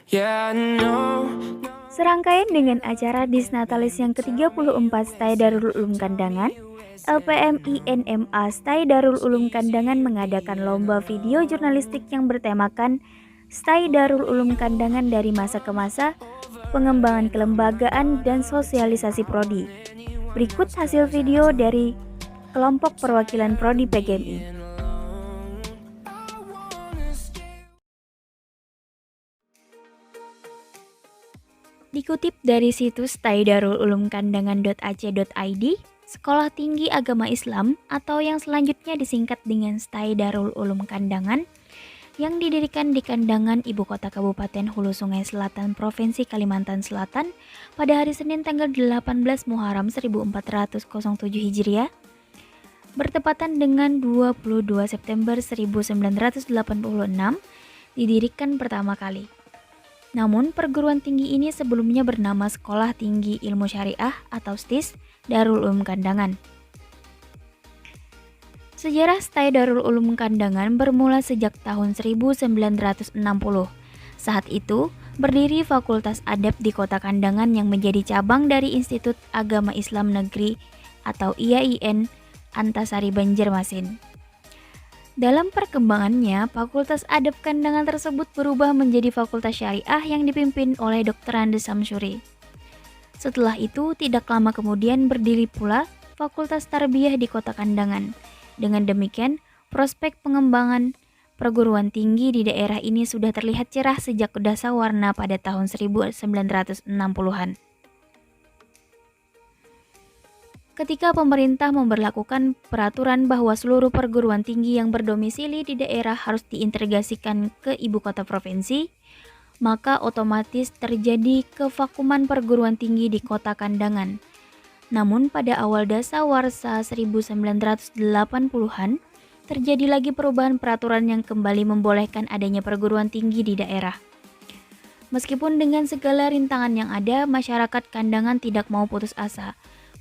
Yeah, I know. Serangkaian dengan acara Disnatalis yang ke-34 STAI Darul Ulum Kandangan, LPM INMA STAI Darul Ulum Kandangan mengadakan lomba video jurnalistik yang bertemakan STAI Darul Ulum Kandangan dari masa ke masa, pengembangan kelembagaan dan sosialisasi prodi. Berikut hasil video dari kelompok perwakilan prodi PGMI. Dikutip dari situs staidarululumkandangan.ac.id, Sekolah Tinggi Agama Islam atau yang selanjutnya disingkat dengan STAI Darul Ulum Kandangan yang didirikan di Kandangan, Ibu Kota Kabupaten Hulu Sungai Selatan, Provinsi Kalimantan Selatan pada hari Senin tanggal 18 Muharram 1407 Hijriah, bertepatan dengan 22 September 1986, didirikan pertama kali. Namun, perguruan tinggi ini sebelumnya bernama Sekolah Tinggi Ilmu Syariah atau STIS Darul Ulum Kandangan. Sejarah STAI Darul Ulum Kandangan bermula sejak tahun 1960. Saat itu, berdiri Fakultas Adab di Kota Kandangan yang menjadi cabang dari Institut Agama Islam Negeri atau IAIN Antasari Banjarmasin. Dalam perkembangannya, Fakultas Adab Kandangan tersebut berubah menjadi Fakultas Syariah yang dipimpin oleh Dr. Andes Samsuri. Setelah itu, tidak lama kemudian berdiri pula Fakultas Tarbiyah di Kota Kandangan. Dengan demikian, prospek pengembangan perguruan tinggi di daerah ini sudah terlihat cerah sejak dasawarna pada tahun 1960-an. Ketika pemerintah memberlakukan peraturan bahwa seluruh perguruan tinggi yang berdomisili di daerah harus diintegrasikan ke ibu kota provinsi, maka otomatis terjadi kevakuman perguruan tinggi di kota Kandangan. Namun pada awal dasawarsa 1980-an, terjadi lagi perubahan peraturan yang kembali membolehkan adanya perguruan tinggi di daerah. Meskipun dengan segala rintangan yang ada, masyarakat Kandangan tidak mau putus asa.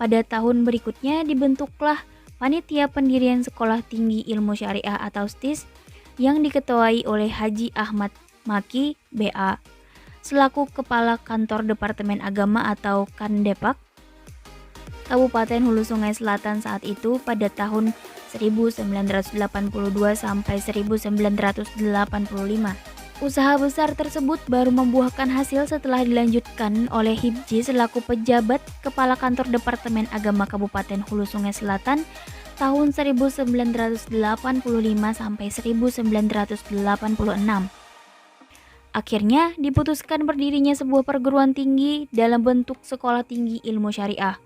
Pada tahun berikutnya dibentuklah Panitia Pendirian Sekolah Tinggi Ilmu Syariah atau STIS yang diketuai oleh Haji Ahmad Maki, BA, selaku Kepala Kantor Departemen Agama atau Kandepak, Kabupaten Hulu Sungai Selatan saat itu pada tahun 1982 sampai 1985. Usaha besar tersebut baru membuahkan hasil setelah dilanjutkan oleh Hibji selaku pejabat Kepala Kantor Departemen Agama Kabupaten Hulu Sungai Selatan tahun 1985 sampai 1986. Akhirnya diputuskan berdirinya sebuah perguruan tinggi dalam bentuk Sekolah Tinggi Ilmu Syariah.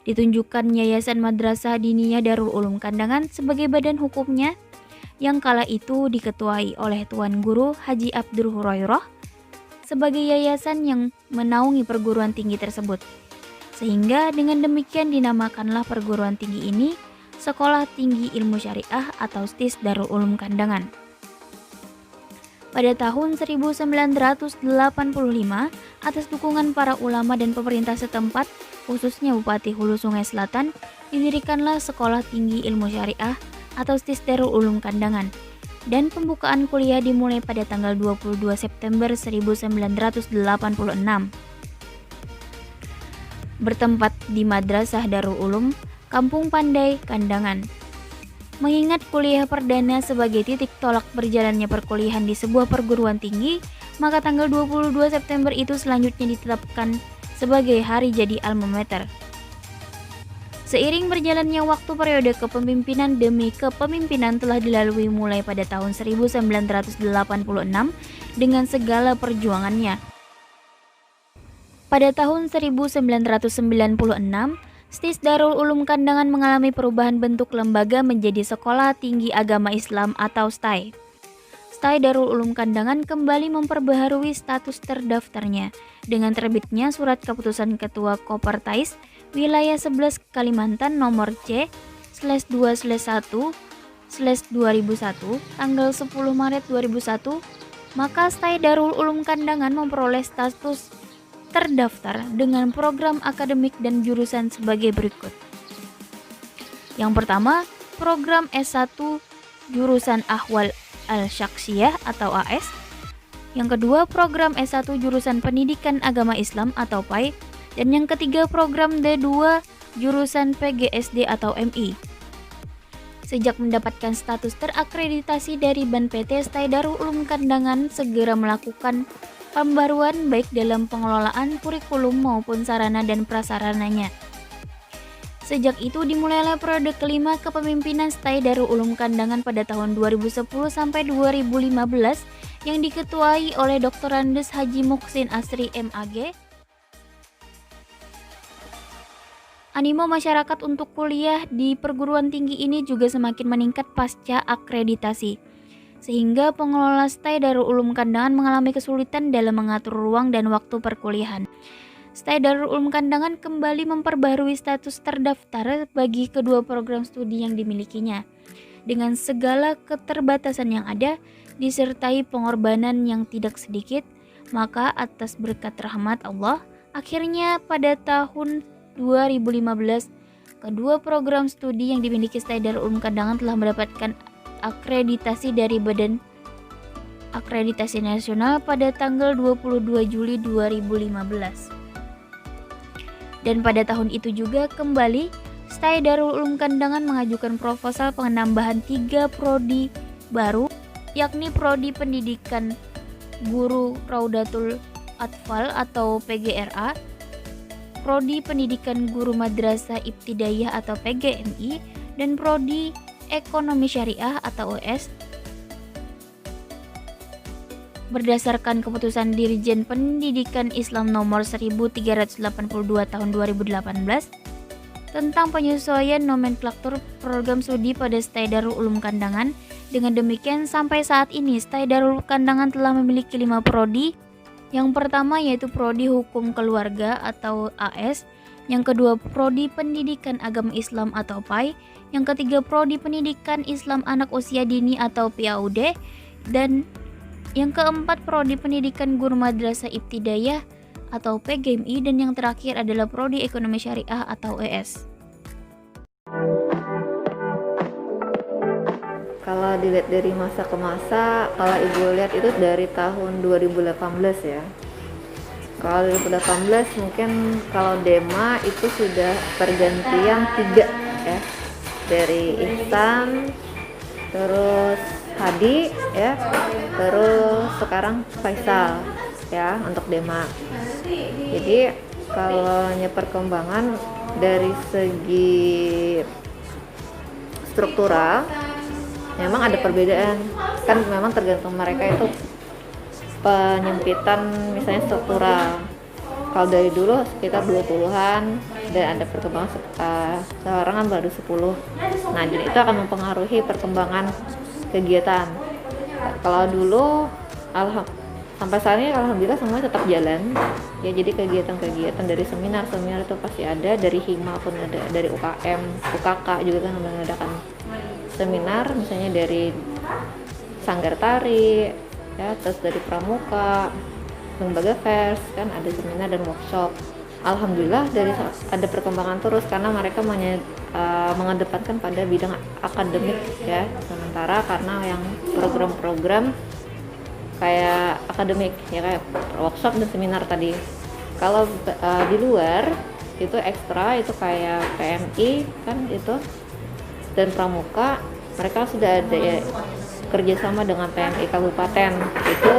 Ditunjukkan Yayasan Madrasah Diniyah Darul Ulum Kandangan sebagai badan hukumnya yang kala itu diketuai oleh Tuan Guru Haji Abdur Hurairah sebagai yayasan yang menaungi perguruan tinggi tersebut. Sehingga dengan demikian dinamakanlah perguruan tinggi ini Sekolah Tinggi Ilmu Syariah atau STIS Darul Ulum Kandangan. Pada tahun 1985, atas dukungan para ulama dan pemerintah setempat, khususnya Bupati Hulu Sungai Selatan, didirikanlah Sekolah Tinggi Ilmu Syariah atau STIS Darul Ulum Kandangan, dan pembukaan kuliah dimulai pada tanggal 22 September 1986. Bertempat di Madrasah Darul Ulum, Kampung Pandai, Kandangan. Mengingat kuliah perdana sebagai titik tolak berjalannya perkuliahan di sebuah perguruan tinggi, maka tanggal 22 September itu selanjutnya ditetapkan sebagai hari jadi alma mater. Seiring berjalannya waktu, periode kepemimpinan demi kepemimpinan telah dilalui mulai pada tahun 1986 dengan segala perjuangannya. Pada tahun 1996, STIS Darul Ulum Kandangan mengalami perubahan bentuk lembaga menjadi Sekolah Tinggi Agama Islam atau STAI. STAI Darul Ulum Kandangan kembali memperbaharui status terdaftarnya dengan terbitnya Surat Keputusan Ketua Kopertais Wilayah 11 Kalimantan nomor C/2/1/2001 tanggal 10 Maret 2001, maka STAI Darul Ulum Kandangan memperoleh status terdaftar dengan program akademik dan jurusan sebagai berikut. Yang pertama, program S1 jurusan Ahwal Al-Syakhsiyah atau AS. Yang kedua, program S1 jurusan Pendidikan Agama Islam atau PAI, dan yang ketiga, program D2 jurusan PGSD atau MI. Sejak mendapatkan status terakreditasi dari BAN PT, STAI Darul Ulum Kandangan segera melakukan pembaruan baik dalam pengelolaan kurikulum maupun sarana dan prasarananya. Sejak itu dimulailah periode kelima kepemimpinan STAI Darul Ulum Kandangan pada tahun 2010 sampai 2015 yang diketuai oleh Dr. Andes Haji Muksin Asri MAG. Animo masyarakat untuk kuliah di perguruan tinggi ini juga semakin meningkat pasca akreditasi, sehingga pengelola STAI Darul Ulum Kandangan mengalami kesulitan dalam mengatur ruang dan waktu perkuliahan. STAI Darul Ulum Kandangan kembali memperbarui status terdaftar bagi kedua program studi yang dimilikinya. Dengan segala keterbatasan yang ada, disertai pengorbanan yang tidak sedikit, maka atas berkat rahmat Allah, akhirnya pada tahun 2015, kedua program studi yang dimiliki STAI Darul Ulum Kandangan telah mendapatkan akreditasi dari Badan Akreditasi Nasional pada tanggal 22 Juli 2015. Dan pada tahun itu juga kembali STAI Darul Ulum Kandangan mengajukan proposal penambahan 3 prodi baru, yakni Prodi Pendidikan Guru Raudatul Atfal atau PGRA, Prodi Pendidikan Guru Madrasah Ibtidaiyah atau PGMI, dan Prodi Ekonomi Syariah atau OS. Berdasarkan keputusan Dirjen Pendidikan Islam nomor 1382 tahun 2018 tentang penyesuaian nomenklatur program studi pada STAI Darul Ulum Kandangan. Dengan demikian, sampai saat ini STAI Darul Ulum Kandangan telah memiliki 5 prodi. Yang pertama yaitu Prodi Hukum Keluarga atau AS, yang kedua Prodi Pendidikan Agama Islam atau PAI, yang ketiga Prodi Pendidikan Islam Anak Usia Dini atau PAUD, dan yang keempat Prodi Pendidikan Guru Madrasah Ibtidaiyah atau PGMI, dan yang terakhir adalah Prodi Ekonomi Syariah atau ES. Kalau dilihat dari masa ke masa, kalau ibu lihat itu dari tahun 2018 ya. Kalau 2018 mungkin kalau Dema itu sudah pergantian 3 ya, dari Ihsan, terus Hadi ya, terus sekarang Faisal ya untuk Dema. Jadi kalau perkembangan dari segi struktural memang ada perbedaan, kan memang tergantung mereka itu penyempitan misalnya struktural. Kalau dari dulu sekitar 20-an dan ada perkembangan sekarang kan baru 10. Nah, jadi itu akan mempengaruhi perkembangan kegiatan. Kalau dulu sampai saat ini alhamdulillah semua tetap jalan ya, jadi kegiatan-kegiatan dari seminar itu pasti ada, dari Hima pun ada, dari UKM, UKK juga kan mengadakan seminar, misalnya dari Sanggar Tari ya, terus dari Pramuka, Lembaga Vers kan ada seminar dan workshop. Alhamdulillah dari ada perkembangan terus karena mereka mengedepankan pada bidang akademik ya, sementara karena yang program-program kayak akademik ya, kayak workshop dan seminar tadi. Kalau di luar itu ekstra, itu kayak PMI kan itu dan Pramuka, mereka sudah ada ya, kerjasama dengan PMI Kabupaten itu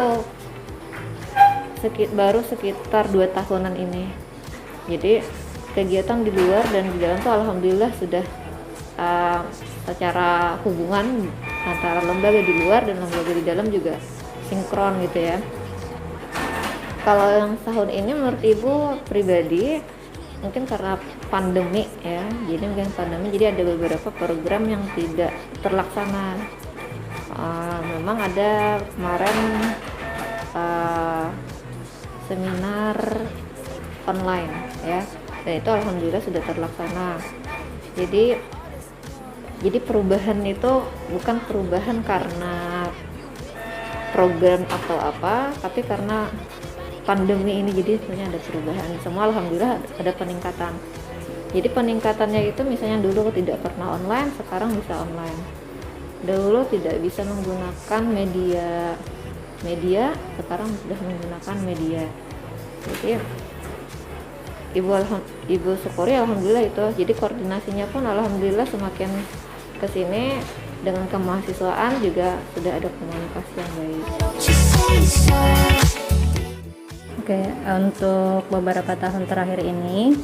baru sekitar 2 tahunan ini. Jadi kegiatan di luar dan di dalam tuh alhamdulillah sudah secara hubungan antara lembaga di luar dan lembaga di dalam juga sinkron gitu ya. Kalau yang tahun ini menurut ibu pribadi mungkin karena pandemi ya, jadi mungkin pandemi jadi ada beberapa program yang tidak terlaksana. Memang ada kemarin seminar online ya, dan itu alhamdulillah sudah terlaksana. Jadi perubahan itu bukan perubahan karena program atau apa, tapi karena pandemi ini jadi sebenarnya ada perubahan. Semua alhamdulillah ada peningkatan. Jadi peningkatannya itu misalnya dulu tidak pernah online, sekarang bisa online. Dulu tidak bisa menggunakan media media, sekarang sudah menggunakan media. Jadi Ibu syukuri alhamdulillah itu. Jadi koordinasinya pun alhamdulillah semakin kesini dengan kemahasiswaan juga sudah ada komunikasi yang baik. Oke, untuk beberapa tahun terakhir ini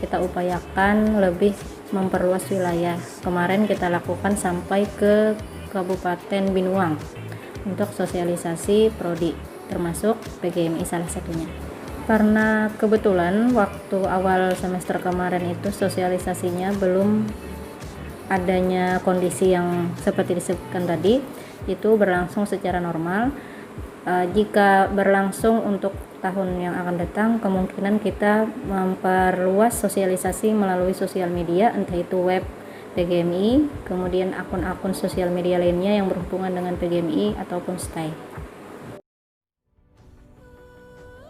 kita upayakan lebih memperluas wilayah. Kemarin kita lakukan sampai ke Kabupaten Binuang untuk sosialisasi prodi, termasuk PGMI salah satunya. Karena kebetulan waktu awal semester kemarin itu sosialisasinya belum adanya kondisi yang seperti disebutkan tadi, itu berlangsung secara normal. Jika berlangsung untuk tahun yang akan datang, kemungkinan kita memperluas sosialisasi melalui sosial media, entah itu web PGMI, kemudian akun-akun sosial media lainnya yang berhubungan dengan PGMI ataupun STAI.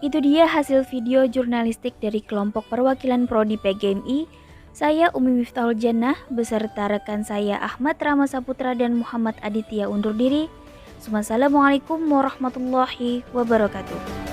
Itu dia hasil video jurnalistik dari kelompok perwakilan Prodi PGMI. Saya Umi Miftahul Jannah beserta rekan saya Ahmad Rama Saputra dan Muhammad Aditya undur diri. Assalamualaikum warahmatullahi wabarakatuh.